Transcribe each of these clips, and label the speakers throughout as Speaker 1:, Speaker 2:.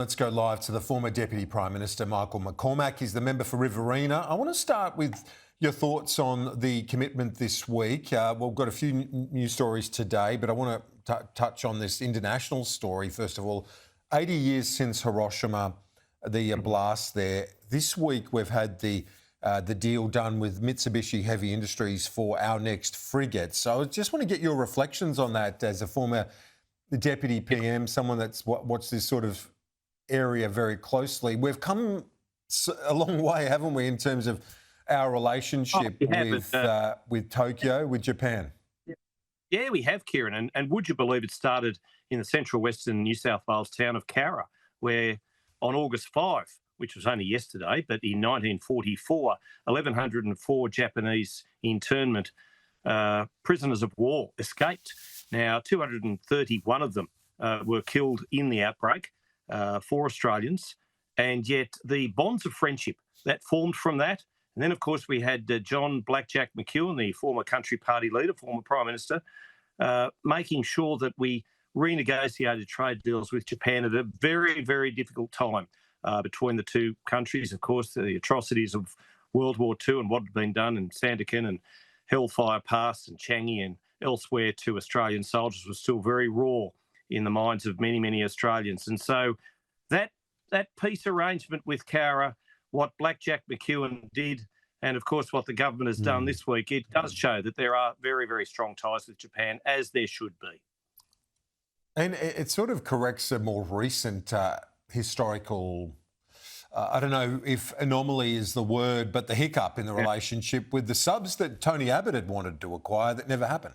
Speaker 1: Let's go live to the former Deputy Prime Minister Michael McCormack. He's the member for Riverina. I want to start with your thoughts on the commitment this week. We've got a few news stories today, but I want to touch on this international story. First of all, 80 years since Hiroshima, the blast there. This week we've had the deal done with Mitsubishi Heavy Industries for our next frigate. So I just want to get your reflections on that as a former Deputy PM, someone that's watched this sort of area very closely. We've come a long way, haven't we, in terms of our relationship with Tokyo, with Japan?
Speaker 2: Yeah, we have, Kieran. And would you believe it started in the central western New South Wales town of Cowra, where on August 5, which was only yesterday, but in 1944, 1,104 Japanese internment prisoners of war escaped. Now, 231 of them were killed in the outbreak. 4 Australians, and yet the bonds of friendship that formed from that. And then, of course, we had John Blackjack McEwen, the former country party leader, former Prime Minister, making sure that we renegotiated trade deals with Japan at a very, very difficult time between the two countries. Of course, the atrocities of World War II and what had been done in Sandakan and Hellfire Pass and Changi and elsewhere to Australian soldiers was still very raw in the minds of many, many Australians. And so that peace arrangement with Cowra, what Blackjack McEwen did, and of course what the government has done this week, it does show that there are very, very strong ties with Japan, as there should be.
Speaker 1: And it sort of corrects a more recent historical, I don't know if anomaly is the word, but the hiccup in the relationship with the subs that Tony Abbott had wanted to acquire that never happened.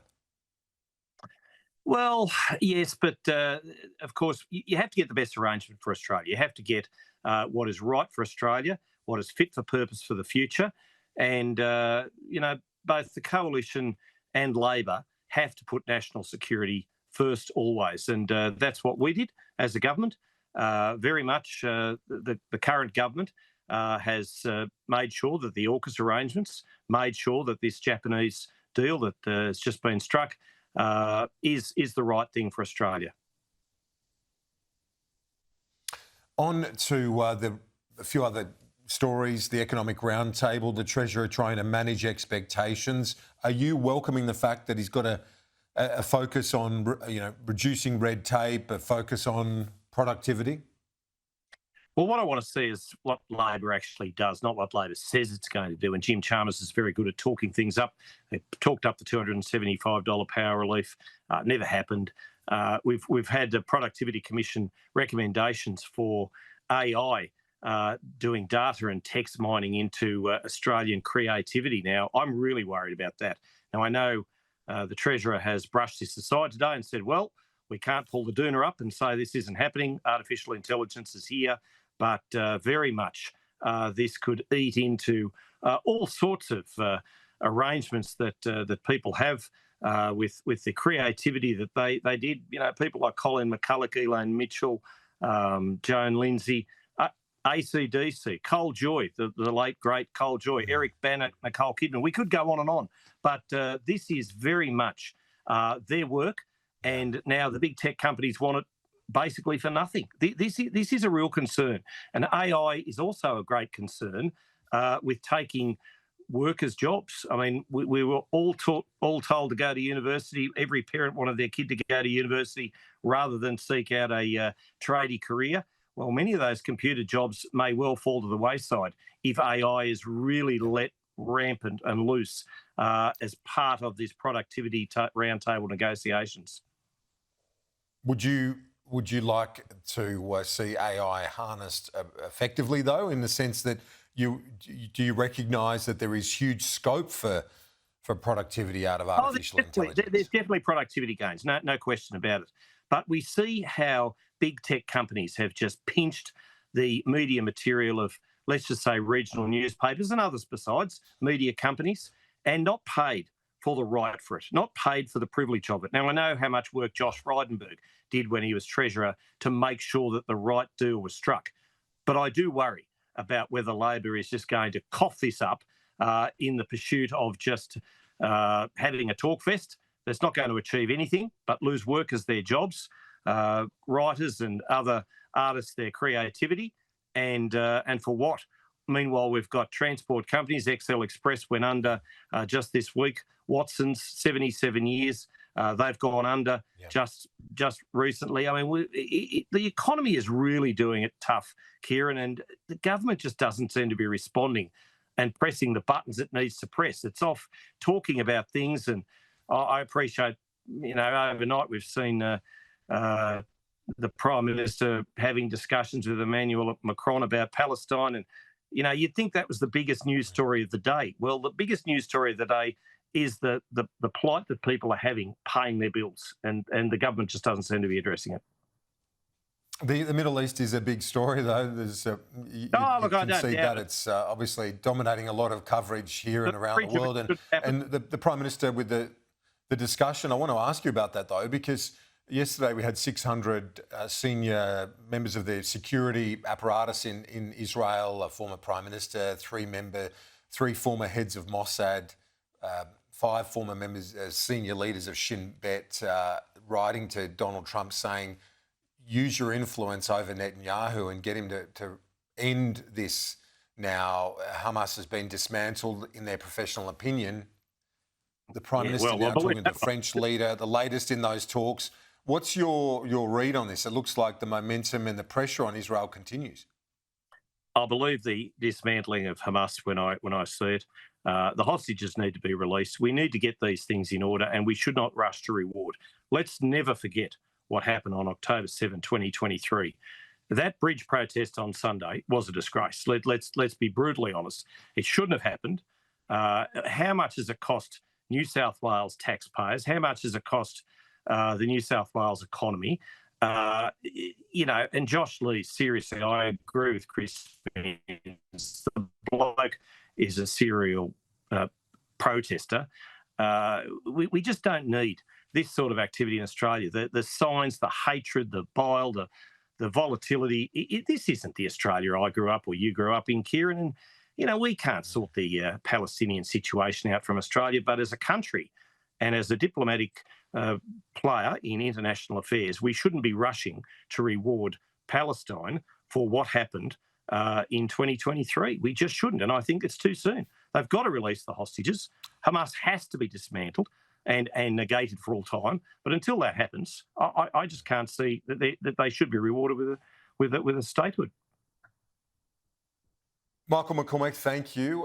Speaker 2: Well, yes, but of course, you have to get the best arrangement for Australia. You have to get what is right for Australia, what is fit for purpose for the future. And, both the Coalition and Labor have to put national security first always. And that's what we did as a government. Very much the current government has made sure that the AUKUS arrangements, made sure that this Japanese deal that has just been struck is the right thing for Australia.
Speaker 1: On to a few other stories, the Economic Roundtable, the Treasurer trying to manage expectations. Are you welcoming the fact that he's got a focus on reducing red tape, a focus on productivity?
Speaker 2: Well, what I want to see is what Labor actually does, not what Labor says it's going to do. And Jim Chalmers is very good at talking things up. They talked up the $275 power relief. Never happened. We've had the Productivity Commission recommendations for AI doing data and text mining into Australian creativity. Now, I'm really worried about that. Now, I know the Treasurer has brushed this aside today and said, well, we can't pull the doona up and say this isn't happening. Artificial intelligence is here. But very much this could eat into all sorts of arrangements that people have with the creativity that they did. People like Colin McCulloch, Elaine Mitchell, Joan Lindsay, AC/DC, Cole Joy, the late, great Cole Joy, Eric Bannett, Nicole Kidman. We could go on and on. But this is very much their work. And now the big tech companies want it basically for nothing. This is a real concern. And AI is also a great concern with taking workers' jobs. I mean, we were all told to go to university. Every parent wanted their kid to go to university rather than seek out a tradie career. Well, many of those computer jobs may well fall to the wayside if AI is really let rampant and loose as part of this productivity roundtable negotiations.
Speaker 1: Would you like to see AI harnessed effectively, though, in the sense that do you recognise that there is huge scope for productivity out of artificial intelligence?
Speaker 2: There's definitely productivity gains, no question about it. But we see how big tech companies have just pinched the media material of, let's just say, regional newspapers and others besides, media companies, and not paid for the right for it, not paid for the privilege of it. Now, I know how much work Josh Frydenberg did when he was Treasurer to make sure that the right deal was struck. But I do worry about whether Labor is just going to cough this up in the pursuit of just having a talk fest that's not going to achieve anything but lose workers their jobs, writers and other artists their creativity, and for what? Meanwhile, we've got transport companies. XL Express went under just this week. Watson's 77 years. They've gone under just recently. I mean, the economy is really doing it tough, Kieran, and the government just doesn't seem to be responding and pressing the buttons it needs to press. It's off talking about things, and I appreciate, overnight we've seen the Prime Minister having discussions with Emmanuel Macron about Palestine, and you'd think that was the biggest news story of the day. Well, the biggest news story of the day is the plight that people are having paying their bills, and the government just doesn't seem to be addressing it.
Speaker 1: The Middle East is a big story, though. There's you can see that it's obviously dominating a lot of coverage here and around the world. And the Prime Minister with the discussion, I want to ask you about that, though, because yesterday we had 600 senior members of the security apparatus in Israel, a former Prime Minister, three former heads of Mossad, 5 former members, senior leaders of Shin Bet, writing to Donald Trump saying, use your influence over Netanyahu and get him to end this now. Hamas has been dismantled in their professional opinion. The Prime Minister now talking to the French leader, the latest in those talks. What's your read on this? It looks like the momentum and the pressure on Israel continues.
Speaker 2: I believe the dismantling of Hamas when I see it. The hostages need to be released. We need to get these things in order, and we should not rush to reward. Let's never forget what happened on October 7, 2023. That bridge protest on Sunday was a disgrace. Let's be brutally honest. It shouldn't have happened. How much does it cost New South Wales taxpayers? How much does it cost the New South Wales economy? And Josh Lee, seriously, I agree with Chris. The bloke is a serial protester. We just don't need this sort of activity in Australia. The signs, the hatred, the bile, the volatility. This isn't the Australia I grew up or you grew up in, Kieran. And, we can't sort the Palestinian situation out from Australia, but as a country and as a diplomatic player in international affairs, we shouldn't be rushing to reward Palestine for what happened in 2023. We just shouldn't, and I think it's too soon. They've got to release the hostages. Hamas has to be dismantled and negated for all time. But until that happens, I just can't see that they should be rewarded with a statehood.
Speaker 1: Michael McCormack, thank you.